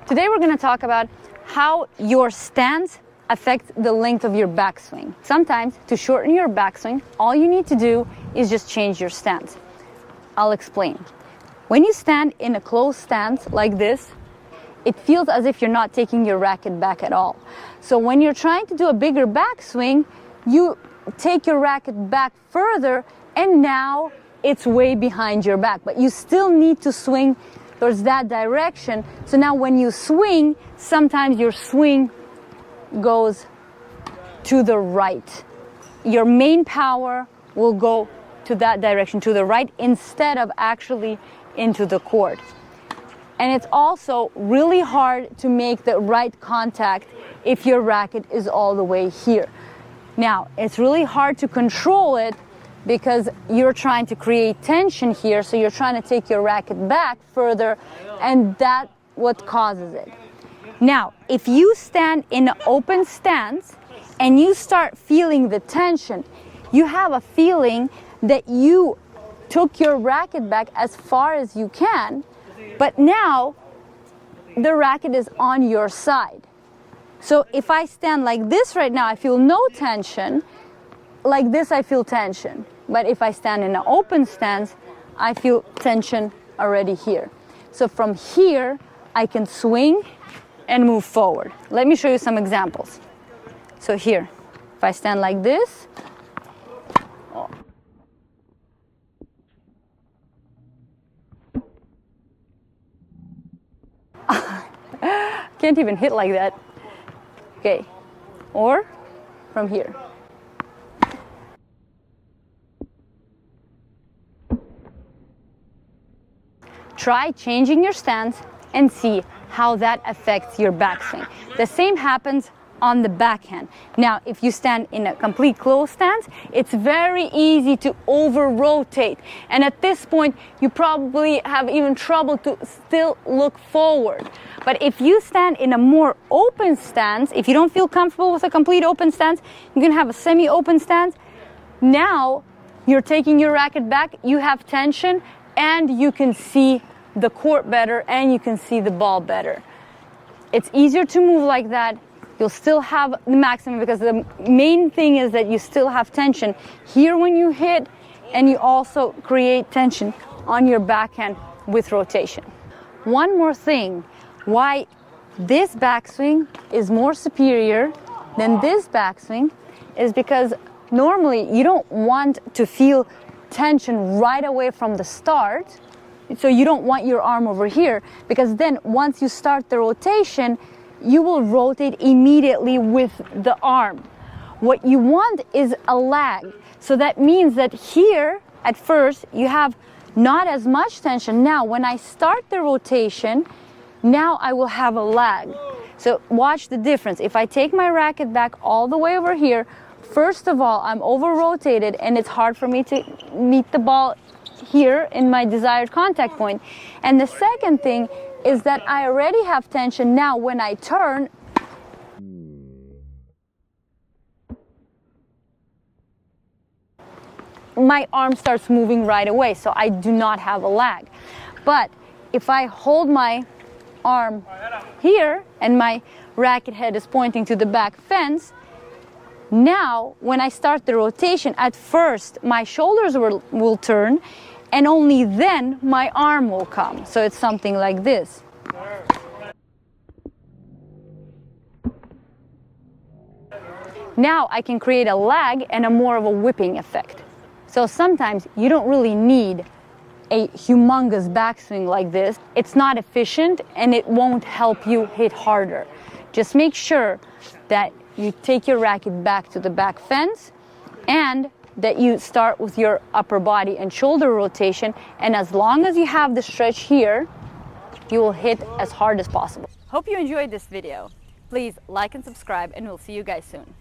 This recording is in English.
Today we're going to talk about how your stance affects the length of your backswing. Sometimes to shorten your backswing, all you need to do is just change your stance. I'll explain. When you stand in a closed stance like this, it feels as if you're not taking your racket back at all. So when you're trying to do a bigger backswing, you take your racket back further and now it's way behind your back, but you still need to swing towards that direction. So now when you swing, sometimes your swing goes to the right. Your main power will go to that direction, to the right, instead of actually into the court. And it's also really hard to make the right contact if your racket is all the way here. Now, it's really hard to control it because you're trying to create tension here, so you're trying to take your racket back further, and that's what causes it. Now, if you stand in an open stance and you start feeling the tension, you have a feeling that you took your racket back as far as you can, but now the racket is on your side. So if I stand like this right now, I feel no tension. Like this, I feel tension. But if I stand in an open stance, I feel tension already here. So from here, I can swing and move forward. Let me show you some examples. So here, if I stand like this, can't even hit like that. Okay, or from here. Try changing your stance and see how that affects your backswing. The same happens on the backhand. Now, if you stand in a complete closed stance, it's very easy to over-rotate. And at this point, you probably have even trouble to still look forward. But if you stand in a more open stance, if you don't feel comfortable with a complete open stance, you can have a semi-open stance. Now, you're taking your racket back, you have tension, and you can see the court better and you can see the ball better. It's easier to move like that. You'll still have the maximum because the main thing is that you still have tension here when you hit, and you also create tension on your backhand with rotation. One more thing, why this backswing is more superior than this backswing is because normally you don't want to feel tension right away from the start. So you don't want your arm over here, because then once you start the rotation, you will rotate immediately with the arm. What you want is a lag. So that means that here at first you have not as much tension. Now when I start the rotation, now I will have a lag. So watch the difference. If I take my racket back all the way over here, first of all, I'm over-rotated and it's hard for me to meet the ball here in my desired contact point. And the second thing is that I already have tension. Now when I turn, my arm starts moving right away, so I do not have a lag. But if I hold my arm here and my racket head is pointing to the back fence, now when I start the rotation, at first my shoulders will turn, and only then my arm will come. So it's something like this. Now I can create a lag and a more of a whipping effect. So sometimes you don't really need a humongous backswing like this. It's not efficient and it won't help you hit harder. Just make sure that you take your racket back to the back fence and that you start with your upper body and shoulder rotation, and as long as you have the stretch here, you will hit as hard as possible. Hope you enjoyed this video. Please like and subscribe, and we'll see you guys soon.